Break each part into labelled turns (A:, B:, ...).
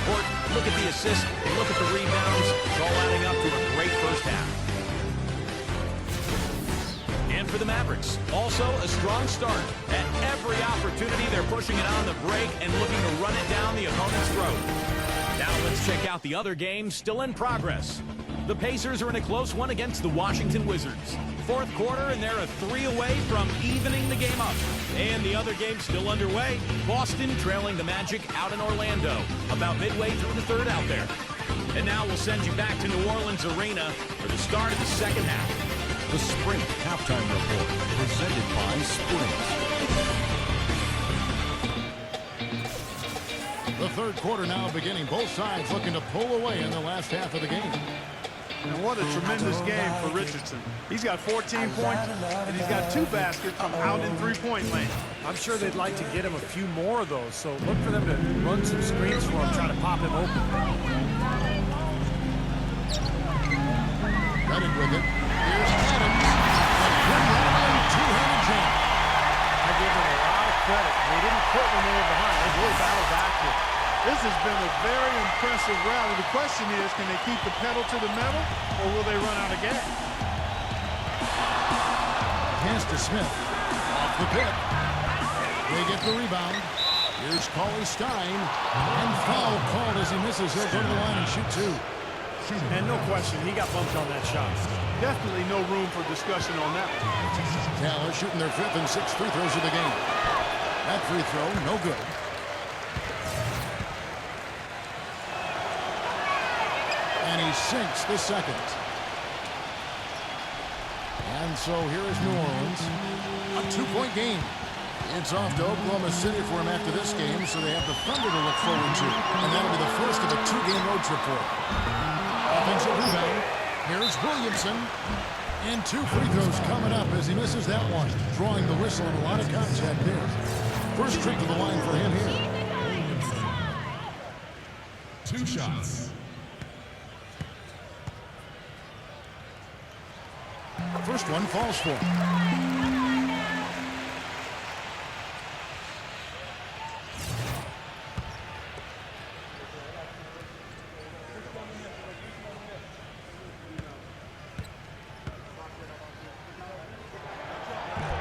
A: court. Look at the assists. Look at the rebounds. It's all adding up to a great first half. And for the Mavericks, also a strong start. At every opportunity, they're pushing it on the break and looking to run it down the opponent's throat. Now let's check out the other games still in progress. The Pacers are in a close one against the Washington Wizards. Fourth quarter, and they're a 3 away from evening the game up. And the other game still underway. Boston trailing the Magic out in Orlando. About midway through the third out there. And now we'll send you back to New Orleans Arena for the start of the second half.
B: The Sprint Halftime Report, presented by Sprint.
C: The third quarter now beginning. Both sides looking to pull away in the last half of the game.
D: And what a tremendous game for Richardson. He's got 14 points, and he's got 2 baskets from out in three-point lane.
E: I'm sure they'd like to get him a few more of those, so look for them to run some screens for him, try to pop him open.
C: Got it with it. Here's Adams. A good run, two-handed jam.
E: I give them a lot of credit. They didn't quit when they were behind. They really battled back here.
D: This has been a very impressive rally. The question is, can they keep the pedal to the metal, or will they run out of gas?
C: Pass to Smith. Off the pick. They get the rebound. Here's Cauley Stein. And foul called as he misses. He'll go to the line and shoot 2.
E: And no question, he got bumped on that shot.
D: Definitely no room for discussion on that one.
C: Taylor shooting their 5th and 6th free throws of the game. That free throw, no good. And he sinks the second. And so here is New Orleans. A 2-point game. It's off to Oklahoma City for him after this game, so they have the Thunder to look forward to. And that'll be the first of a 2-game road trip for him. Offensive rebound. Here's Williamson. And 2 free throws coming up as he misses that one. Drawing the whistle and a lot of contact there. First trip to the line for him here.
B: 2 shots.
C: First one falls for him.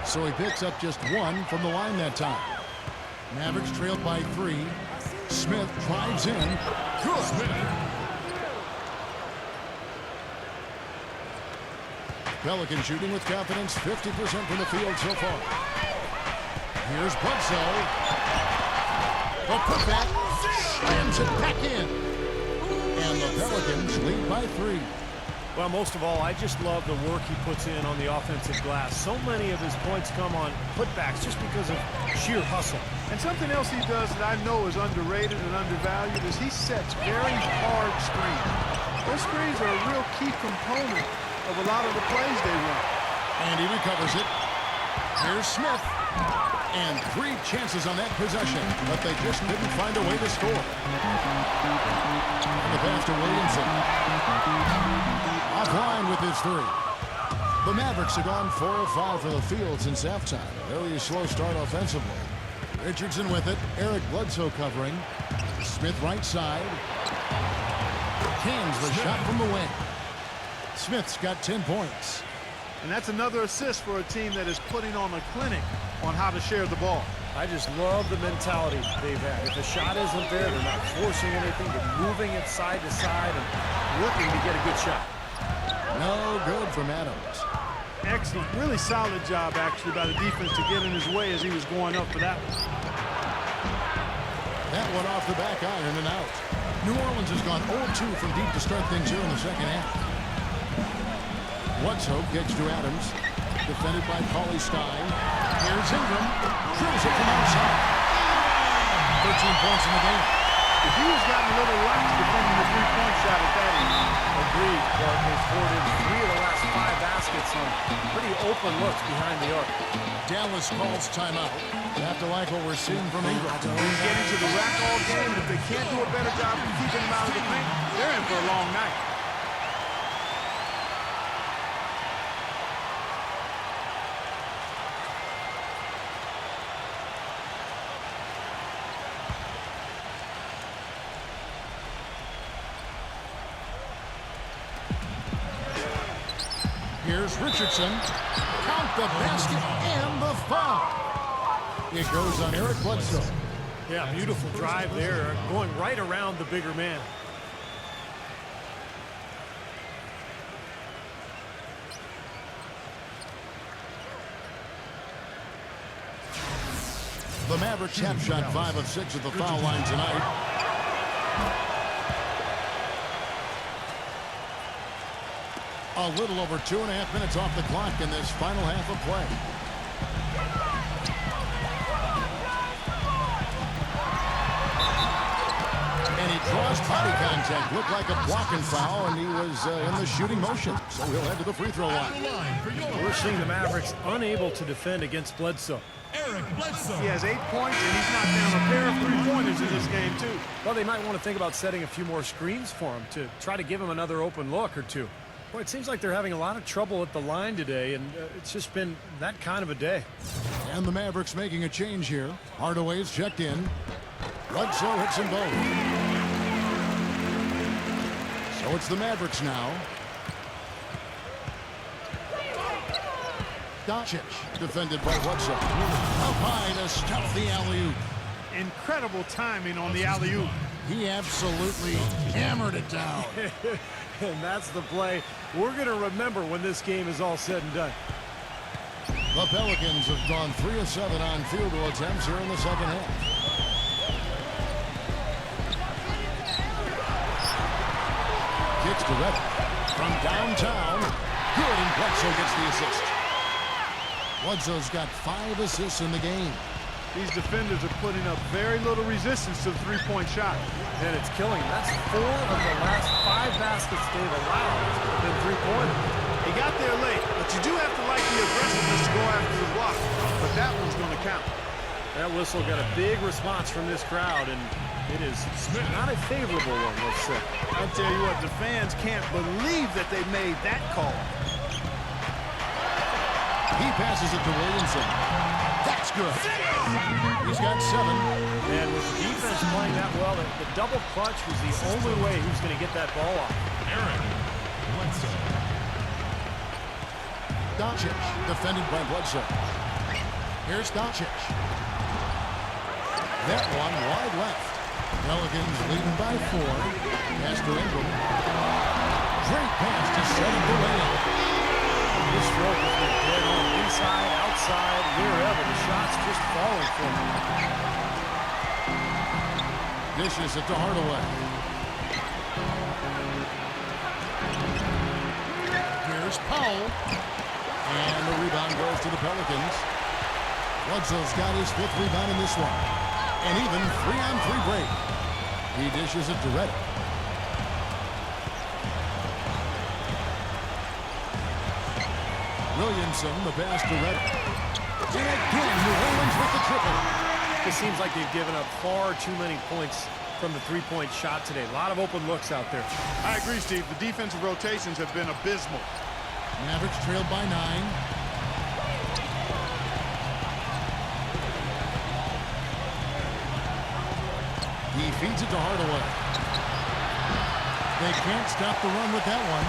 C: So he picks up just 1 from the line that time. Mavericks trailed by 3. Smith drives in. Good. Pelican shooting with confidence, 50% from the field so far. Here's Bledsoe. The putback slams it back in. And the Pelicans lead by 3.
E: Well, most of all, I just love the work he puts in on the offensive glass. So many of his points come on putbacks just because of sheer hustle.
D: And something else he does that I know is underrated and undervalued is he sets very hard screens. Those screens are a real key component of a lot of the plays they run.
C: And he recovers it. Here's Smith. And 3 chances on that possession, but they just couldn't find a way to score. And the pass to Williamson. Offline with his 3. The Mavericks have gone 4 of 5 from the field since halftime. A very slow start offensively. Richardson with it. Eric Bledsoe covering. Smith right side. Cans the shot from the wing. Smith's got 10 points.
D: And that's another assist for a team that is putting on a clinic on how to share the ball.
E: I just love the mentality they've had. If the shot isn't there, they're not forcing anything. They're moving it side to side and looking to get a good shot.
C: No good from Adams.
D: Excellent. Really solid job, actually, by the defense to get in his way as he was going up for that one.
C: That one off the back iron and out. New Orleans has gone 0-2 from deep to start things here in the second half. Bledsoe kicks to Adams. Defended by Cauley Stein. Here's Ingram. Drills it from outside. 13 points in the game.
D: If he was gotten a little lax defending the three-point shot at that end.
E: Agreed, but they scored in 3 of the last 5 baskets on pretty open looks behind the arc.
C: Dallas calls timeout. You have to like what we're seeing from Ingram.
D: He's getting to the rack all game, and if they can't do a better job of keeping him out of the paint, they're in for a long night.
C: Here's Richardson. Count the basket and the foul. It goes on Eric Bledsoe.
E: Yeah, beautiful drive there, going right around the bigger man.
C: The Mavericks have shot 5 of 6 at the foul line tonight. A little over 2.5 minutes off the clock in this final half of play. And he draws body contact. Looked like a blocking foul, and he was in the shooting motion. So he'll head to the free throw line.
E: We're seeing the Mavericks unable to defend against Bledsoe.
D: He has 8 points, and he's knocked down a pair of three-pointers in this game, too.
E: Well, they might want to think about setting a few more screens for him to try to give him another open look or two. Boy, it seems like they're having a lot of trouble at the line today, and it's just been that kind of a day.
C: And the Mavericks making a change here. Hardaway's checked in. Bledsoe hits them both. So it's the Mavericks now. Doncic, defended by Bledsoe. Up high to stuff the alley-oop.
D: Incredible timing on the alley-oop.
C: He absolutely hammered it down.
E: And that's the play we're going to remember when this game is all said and done.
C: The Pelicans have gone 3 of 7 on field goal attempts here in the second half. Kicks to Reddick from downtown. Good, and Bledsoe gets the assist. Bledsoe's got 5 assists in the game.
D: These defenders are putting up very little resistance to the three-point shot.
E: And it's killing him. That's 4 of the last 5 baskets they've allowed have been three-pointers.
D: He got there late, but you do have to like the aggressiveness to go after the block. But that one's going to count.
E: That whistle got a big response from this crowd, and it is not a favorable one, let's say.
D: I tell you what, the fans can't believe that they made that call.
C: He passes it to Williamson. That's good. He's got 7.
E: And with the defense playing that well, the double clutch was the only way he was going to get that ball off.
C: Doncic, defended by Bledsoe. Here's Doncic. That one wide left. Pelicans leading by 4. Pass to Ingram. Great pass to set up the layup.
E: This stroke has been dead on inside, outside, wherever. The shot's just falling for him.
C: Dishes it to Hardaway. Here's Powell. And the rebound goes to the Pelicans. Bledsoe's got his 5th rebound in this one. And even 3-on-3 break. He dishes it to Reddick. Williamson, the pass to Reddick. And again, New Orleans with the triple.
E: It seems like they've given up far too many points from the three-point shot today. A lot of open looks out there.
D: I agree, Steve. The defensive rotations have been abysmal.
C: Mavericks trailed by 9. He feeds it to Hardaway. They can't stop the run with that one.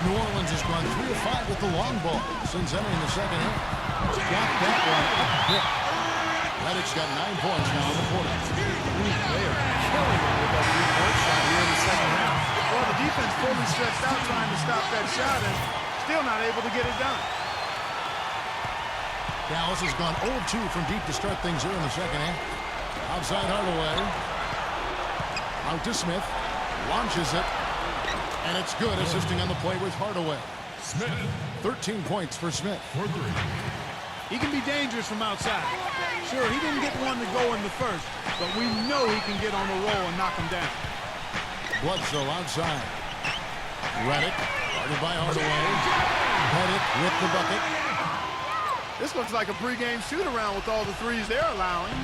C: New Orleans has gone 3 of 5 with the long ball since entering the second half. Got that one up quick. Reddick's got 9 points now in the quarter.
E: They are killing him with that three-point shot here in the second half.
D: Well, the defense fully stretched out trying to stop that shot and still not able to get it done.
C: Dallas has gone 0 of 2 from deep to start things here in the second half. Outside Hardaway. Out to Smith. Launches it. And it's good, assisting on the play with Hardaway.
B: Smith.
C: 13 points for Smith.
B: For 3.
D: He can be dangerous from outside. Sure, he didn't get one to go in the first, but we know he can get on the roll and knock him down.
C: Bledsoe outside. Reddick, guarded by Hardaway. Reddick with the bucket.
D: This looks like a pregame shoot-around with all the threes they're allowing.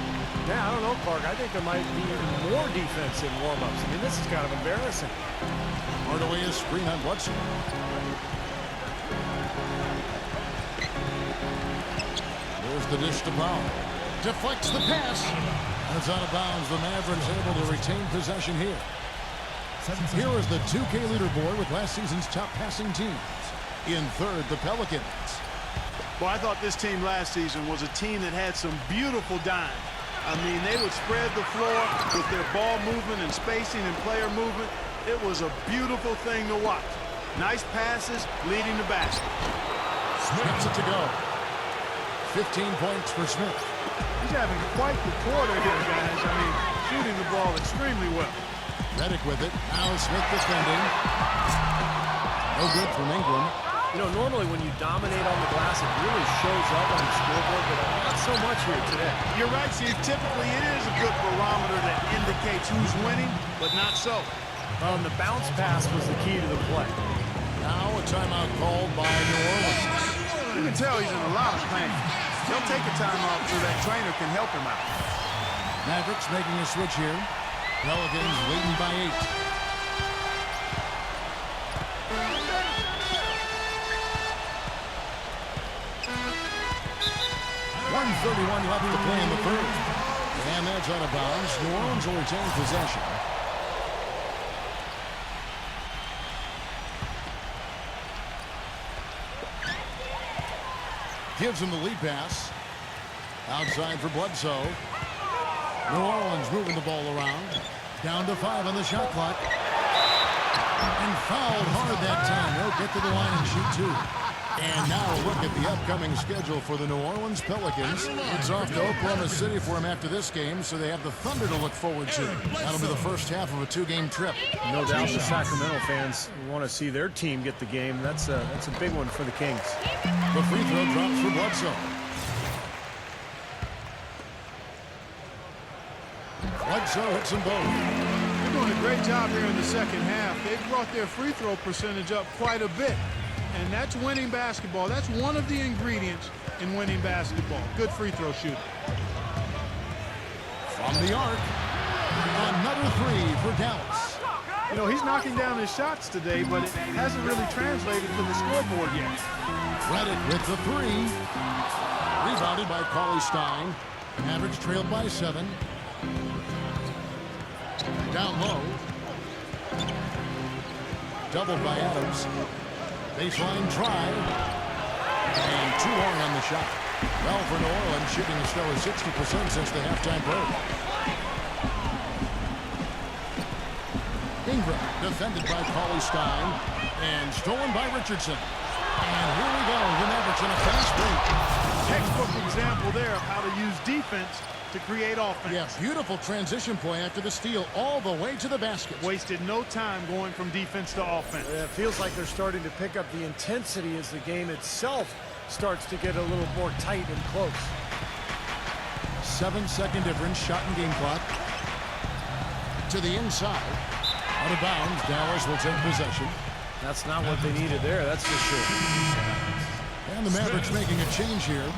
E: Yeah, I don't know, Clark. I think there might be even more defense in warm-ups. I mean, this is kind of embarrassing.
C: Hardaway is screen on Bledsoe. There's the dish to Powell. Deflects the pass. And it's out of bounds. The Mavericks able to retain possession here. Here is the 2K leaderboard with last season's top passing teams. In third, the Pelicans.
D: Well, I thought this team last season was a team that had some beautiful dimes. I mean, they would spread the floor with their ball movement and spacing and player movement. It was a beautiful thing to watch. Nice passes leading the basket.
C: Smith's it to go. 15 points for Smith.
D: He's having quite the quarter here, guys. I mean, shooting the ball extremely well.
C: Redick with it. Now Smith defending. No good from Ingram.
E: You know, normally when you dominate on the glass, it really shows up on the scoreboard, but not so much here today.
D: You're right, Steve. Typically, it is a good barometer that indicates who's winning, but not so.
E: The bounce pass was the key to the play.
C: Now a timeout called by New Orleans.
D: You can tell he's in a lot of pain. He'll take a timeout so that trainer can help him out.
C: Mavericks making a switch here. Pelicans leading by 8. 1:31 left to play in the third. And that's out of bounds. New Orleans will retain possession. Gives him the lead pass. Outside for Bledsoe. New Orleans moving the ball around. Down to 5 on the shot clock. And fouled hard that time. They'll get to the line and shoot 2. And now a look at the upcoming schedule for the New Orleans Pelicans. It's off to Oklahoma City for them after this game, so they have the Thunder to look forward to. That'll be the first half of a 2-game trip.
E: No doubt the Sacramento fans want to see their team get the game. That's a big one for the Kings.
C: The free throw drops for Bledsoe. Bledsoe hits them both.
D: They're doing a great job here in the second half. They've brought their free throw percentage up quite a bit. And that's winning basketball. That's one of the ingredients in winning basketball. Good free throw shooting.
C: From the arc, another 3 for Dallas.
D: You know, he's knocking down his shots today, but it hasn't really translated to the scoreboard yet.
C: Redick with the 3. Rebounded by Cauley-Stein. Mavericks trailed by 7. Down low. Doubled by Adams. Baseline try. And too long on the shot. Well, for New Orleans, shooting as low as 60% since the halftime break. Ingram defended by Cauley-Stein. And stolen by Richardson. And here we go. The Mavericks in a fast break.
D: Textbook example there of how to use defense to create offense.
C: Yeah, beautiful transition play after the steal all the way to the basket.
D: Wasted no time going from defense to offense.
E: Yeah, it feels like they're starting to pick up the intensity as the game itself starts to get a little more tight and close.
C: 7-second difference, shot and game clock. To the inside. Out of bounds, Dallas will take possession.
E: That's not what they needed there, that's for sure.
C: And the Mavericks making a change here.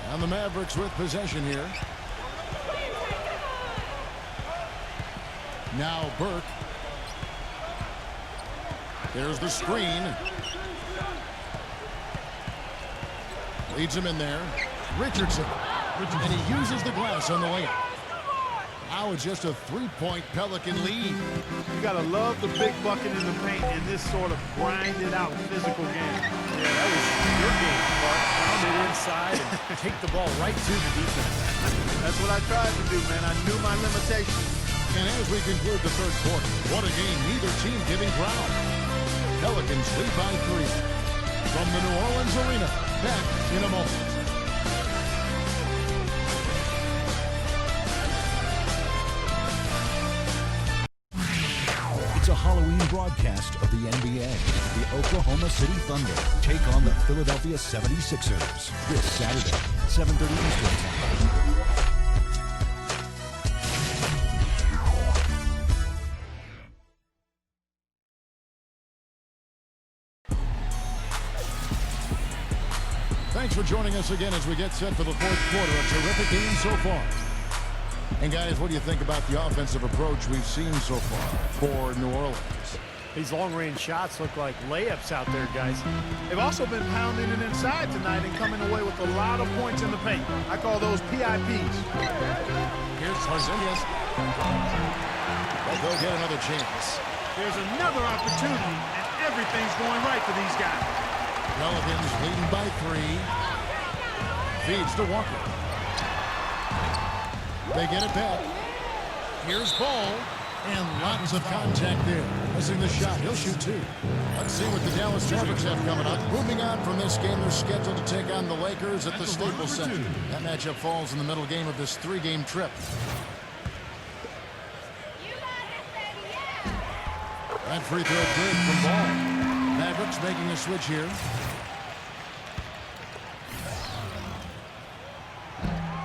C: And the Mavericks with possession here. Now Burke. There's the screen. Leads him in there. Richardson. And he uses the glass on the layup. Now it's just a 3-point Pelican lead.
D: You got to love the big bucket in the paint in this sort of grinded out physical game.
E: Yeah, that was your game, Bart. Pound it inside and take the ball right to the defense.
D: That's what I tried to do, man. I knew my limitations.
C: And as we conclude the third quarter, what a game, neither team giving ground. Pelicans lead by 3. From the New Orleans Arena, back in a moment.
B: It's a Halloween broadcast of the NBA. The Oklahoma City Thunder take on the Philadelphia 76ers this Saturday, 7:30 Eastern Time.
C: Thanks for joining us again as we get set for the fourth quarter. A terrific game so far. And guys, what do you think about the offensive approach we've seen so far for New Orleans?
E: These long-range shots look like layups out there, guys.
D: They've also been pounding it inside tonight and coming away with a lot of points in the paint. I call those PIPs.
C: Here's Porzingis. But they'll get another chance.
D: There's another opportunity, and everything's going right for these guys.
C: Pelicans leading by 3. Feeds to Walker. They get it back. Here's Ball. And lots of contact there. Missing the shot. He'll shoot 2. Let's see what the Dallas Mavericks have coming up. Moving on from this game, they're scheduled to take on the Lakers at the Staples Center. That matchup falls in the middle game of this 3-game trip. That free throw good from Ball. Mavericks making a switch here.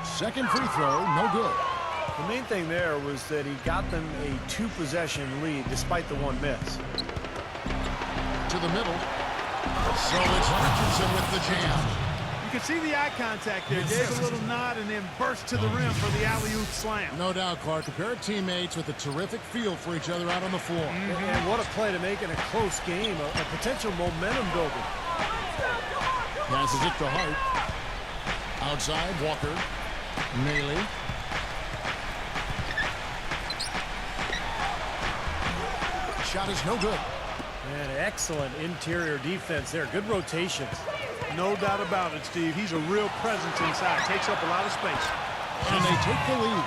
C: Second free throw, no good.
E: The main thing there was that he got them a 2-possession lead despite the 1 miss.
C: To the middle. So it's Hutchinson with the jam.
D: You can see the eye contact there. Gave a little nod and then burst to the rim for the alley-oop slam.
C: No doubt, Clark. A pair of teammates with a terrific feel for each other out on the floor.
E: And what a play to make in a close game, a potential momentum builder.
C: Passes it to Hart. Outside, Walker. Neely. Shot is no good.
E: And excellent interior defense there. Good rotations.
D: No doubt about it, Steve. He's a real presence inside. Takes up a lot of space.
C: And they take the lead.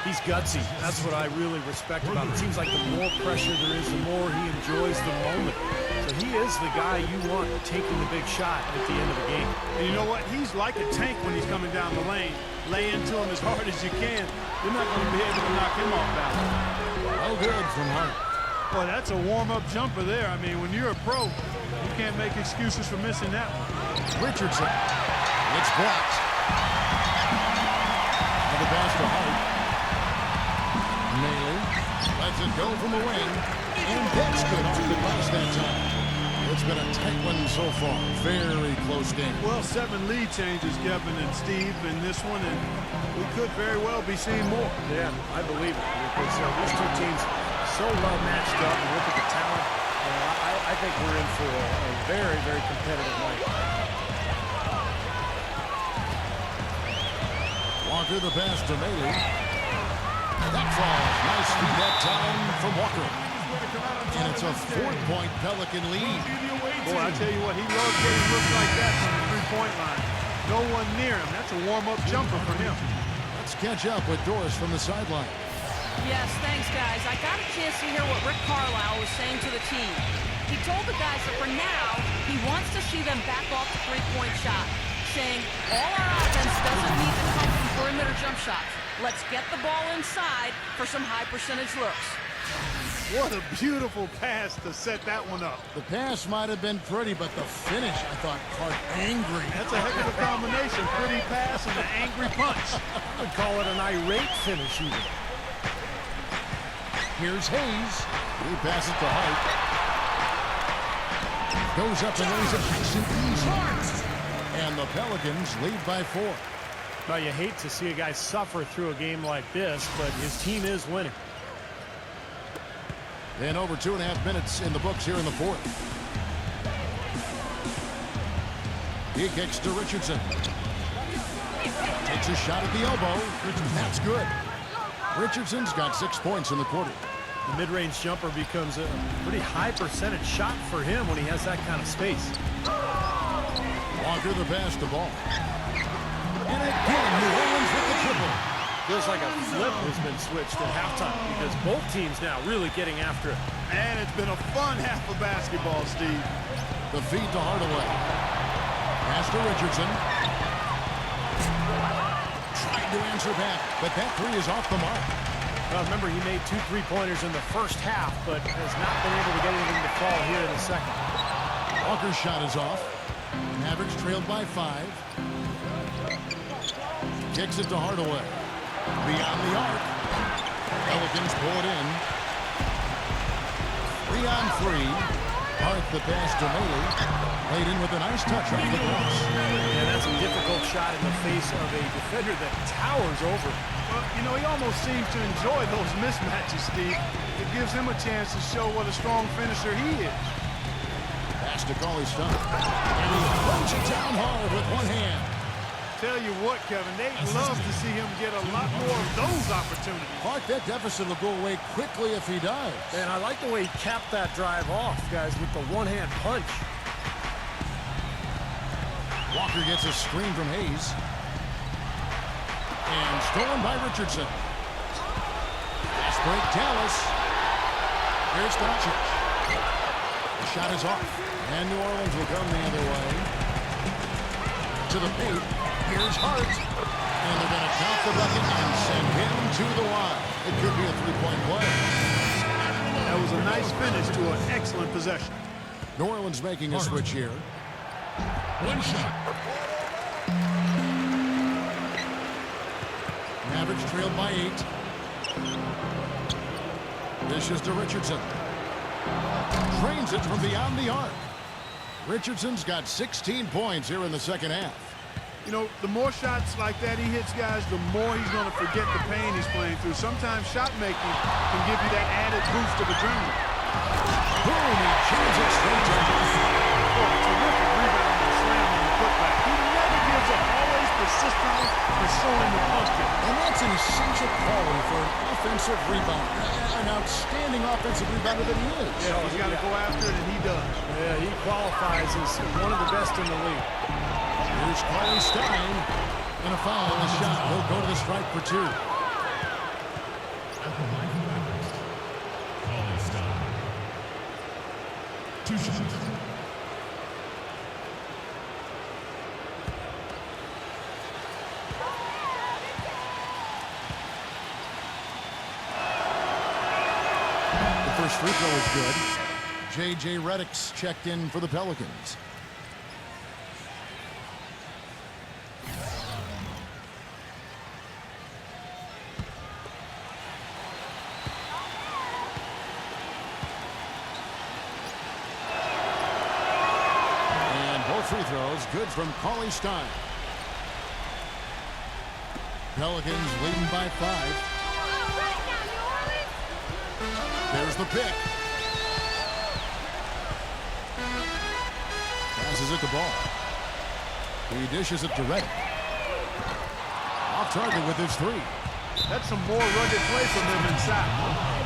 E: He's gutsy. That's what I really respect about him. It seems like the more pressure there is, the more he enjoys the moment. So he is the guy you want taking the big shot at the end of the game.
D: And you know what? He's like a tank when he's coming down the lane. Lay into him as hard as you can. You're not going to be able to knock him off balance.
C: Oh, good from Hart.
D: Boy, that's a warm-up jumper there. I mean, when you're a pro, you can't make excuses for missing that one.
C: Richardson. It's blocked. And the pass to Hart. Neely lets it go from the wing. And that's good off the glass that time. It's been a tight one so far. Very close game.
D: Well, 7 lead changes, Kevin and Steve, in this one, and we could very well be seeing more.
E: Yeah, I believe it. Because these two teams so well matched up, and look at the talent. I think we're in for a very, very competitive night.
C: Walker the pass to Neely. That falls. Nice feed that time from Walker. And it's a 4-point Pelican lead.
D: Boy, I tell you what, he loves getting looks like that from the three-point line. No one near him. That's a warm-up jumper for him.
C: Let's catch up with Doris from the sideline.
F: Yes, thanks, guys. I got a chance to hear what Rick Carlisle was saying to the team. He told the guys that for now, he wants to see them back off the three-point shot, saying all our offense doesn't need to come from perimeter jump shots. Let's get the ball inside for some high-percentage looks.
D: What a beautiful pass to set that one up.
C: The pass might have been pretty, but the finish, I thought, Clark, angry.
D: That's a heck of a combination. Pretty pass and an angry punch.
E: I would call it an irate finish even.
C: Here's Hayes. He passes to Hart. Goes up and lays it nice and easy. And the Pelicans lead by 4.
E: Now, you hate to see a guy suffer through a game like this, but his team is winning.
C: And over 2.5 minutes in the books here in the 4th. He kicks to Richardson. Takes a shot at the elbow. That's good. Richardson's got 6 points in the quarter.
E: The mid-range jumper becomes a pretty high percentage shot for him when he has that kind of space.
C: Walker the pass to Ball. And again, New Orleans with the triple.
E: Feels like a flip has been switched at halftime because both teams now really getting after it.
D: And it's been a fun half of basketball, Steve.
C: The feed to Hardaway. Pass to Richardson. Trying to answer back, but that 3 is off the mark.
E: Remember, he made 2 3-pointers in the first half, but has not been able to get anything to fall here in the second.
C: Walker's shot is off. Mavericks trailed by 5. Kicks it to Hardaway. Beyond the arc. Pelicans pull it in. 3 on 3. Hart the pass to Neely. Laid in with a nice touch off the glass.
E: Yeah, that's a difficult shot in the face of a defender that towers over.
D: Well, you know, he almost seems to enjoy those mismatches, Steve. It gives him a chance to show what a strong finisher he is.
C: Pass to Cauley Stein. And he throws it down hard with one hand.
D: Tell you what, Kevin, they'd love to see him get a lot more of those opportunities.
C: Clark, that deficit will go away quickly if he does.
E: And I like the way he capped that drive off, guys, with the one-hand punch.
C: Walker gets a screen from Hayes. And stolen by Richardson. Fast break, Dallas. Here's Doncic. The shot is off. And New Orleans will come the other way. To the paint. Here's Hart. And they're going to count the bucket and send him to the line. It could be a three-point play.
D: That was a nice finish to an excellent possession.
C: New Orleans making a switch here.
B: One shot.
C: Mavericks trailed by 8. Dishes to Richardson. Drains it from beyond the arc. Richardson's got 16 points here in the second half.
D: You know, the more shots like that he hits, guys, the more he's going to forget the pain he's playing through. Sometimes shot making can give you that added boost of adrenaline.
C: Boom, he chains it straight to him.
D: Oh, terrific rebound and slam on the putback. He never gives up, always persistently pursuing the pumpkin.
C: And that's an essential quality for an offensive rebounder. An outstanding offensive rebounder that he is.
D: Yeah, he's got to go after it, and he does.
E: Yeah, he qualifies as one of the best in the league.
C: Here's Carly Stein. And a foul on the shot. He'll go to the strike for 2.
B: Two shots.
C: The first free throw is good. J.J. Redick's checked in for the Pelicans. Free throws good from Cauley Stein. Pelicans leading by 5. There's the pick. Passes it to Ball. He dishes it to Redick. Off target with his 3.
D: That's some more rugged play from them inside.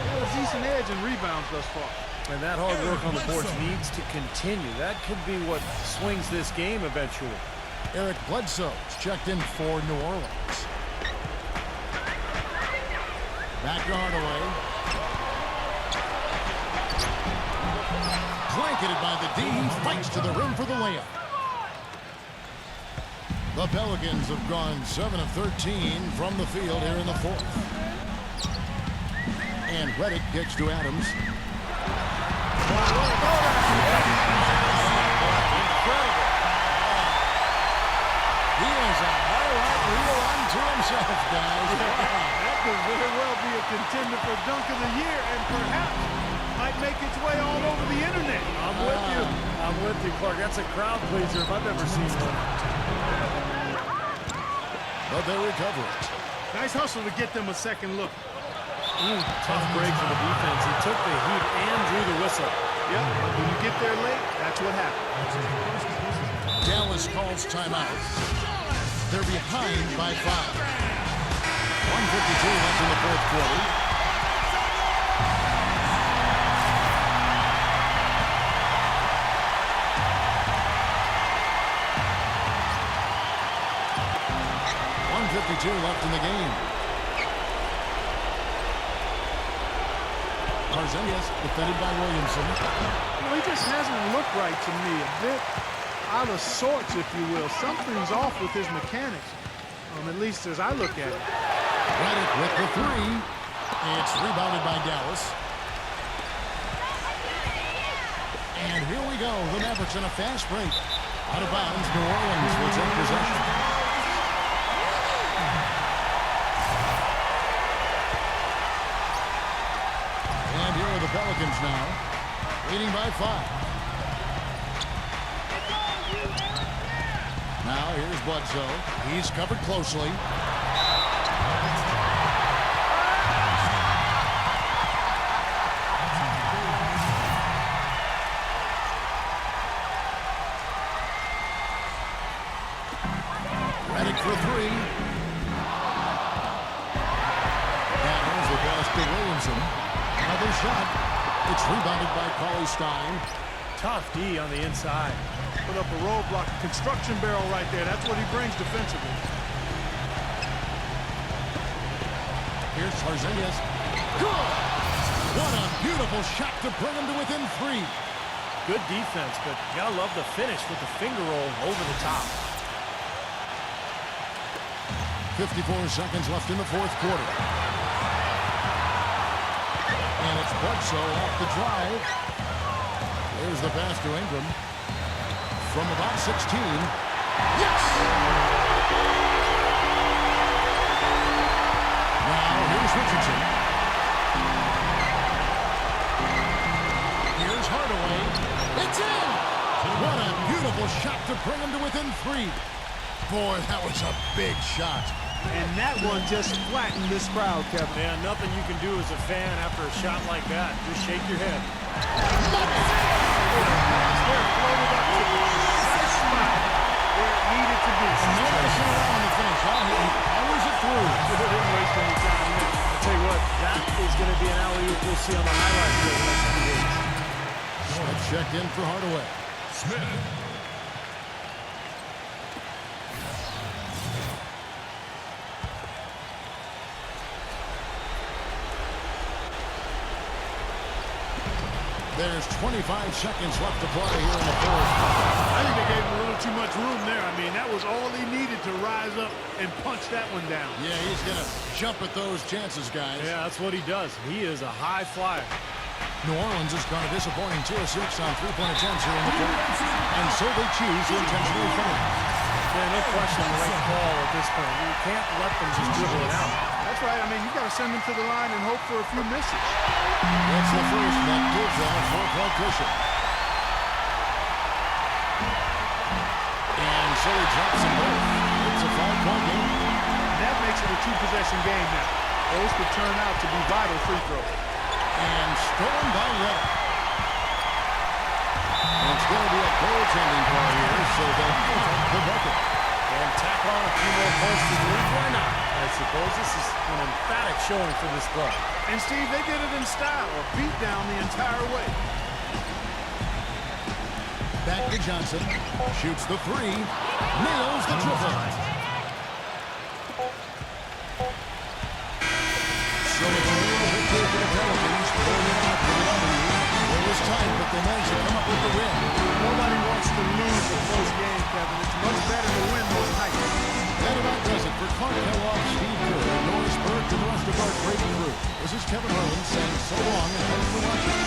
D: Got a decent edge in rebounds thus far.
E: And that hard work on the boards needs to continue. That could be what swings this game eventually.
C: Eric Bledsoe's checked in for New Orleans. Back to Hardaway. Blanketed by the D. He fights to the rim for the layup. The Pelicans have gone 7 of 13 from the field here in the 4th. And Redick gets to Adams. Incredible. He is a highlight reel unto himself, guys.
D: That could very well be a contender for Dunk of the Year and perhaps might make its way all over the internet.
E: I'm with you. I'm with you, Clark. That's a crowd pleaser if I've ever seen one.
C: But they recover it.
D: Nice hustle to get them a second look.
E: Tough break for the defense. He took the heat and drew the whistle.
D: Yep, when you get there late, that's what happens.
C: Dallas calls timeout. They're behind by 5. 1:52 left in the 4th quarter. .52 left in the game. Porzingis defended by Williamson.
D: Well, he just hasn't looked right to me. A bit out of sorts, if you will. Something's off with his mechanics, at least as I look at it.
C: Redick with the 3. It's rebounded by Dallas. And here we go. The Mavericks in a fast break. Out of bounds, New Orleans will take possession. And here are the Pelicans now, leading by 5. Now here's Bledsoe. He's covered closely. Redick for Johnson. Another shot. It's rebounded by Cauley Stein.
E: Tough D on the inside.
D: Put up a roadblock, a construction barrel right there. That's what he brings defensively.
C: Here's Tarzanias. Good! What a beautiful shot to bring him to within 3.
E: Good defense, but you gotta love the finish with the finger roll over the top.
C: 54 seconds left in the fourth quarter. And it's Bledsoe off the drive. There's the pass to Ingram. From about 16. Yes! Now here's Richardson. Here's Hardaway. It's in! What a beautiful shot to bring him to within 3. Boy, that was a big shot.
D: And that one just flattened this crowd, Kevin.
E: Yeah, nothing you can do as a fan after a shot like that. Just shake your head.
D: They're floated up to the precise spot where it needed to be.
C: No messing around the finish. He powers it through.
D: They didn't waste any time.
E: I'll tell you what, that is going to be an alley-oop we'll see on the highlight reel the next few days.
C: Smith checked in for Hardaway. Smith. There's 25 seconds left to play here in the fourth.
D: I think they gave him a little too much room there. I mean, that was all he needed to rise up and punch that one down.
C: Yeah, he's going to jump at those chances, guys.
E: Yeah, that's what he does. He is a high flyer.
C: New Orleans has gone a disappointing 2 of 6 on three-point attempts here in the fourth. And so they choose to intentionally finish.
E: Yeah, no question the right call at this point. You can't let them just dribble it out.
D: That's right. I mean, you got to send them to the line and hope for a few misses.
C: That's the first. That gives them a 4-point cushion. And so he drops them both. It's a 5-point game.
D: That makes it a 2-possession game now. Those could turn out to be vital free throws.
C: And stolen by Red. And it's going to be a goaltending call here, so they'll find the bucket.
E: And tack on a few more points to the lead. Why not? I suppose this is an emphatic showing for this club.
D: And, Steve, they did it in style, a beat down the entire way.
C: Back to Johnson. Shoots the 3. Nails the triple. So it's a real victory for the Pelicans. Pulling it out for the W. It was tight, but they managed to come up with the win.
D: Nobody wants to lose a close game, Kevin. It's much better to win those tight games.
C: That about does it for Clark Kellogg, Steve Kerr, Norris Burke, and the rest of our great crew. This is Kevin Harlan saying so long and thanks for watching.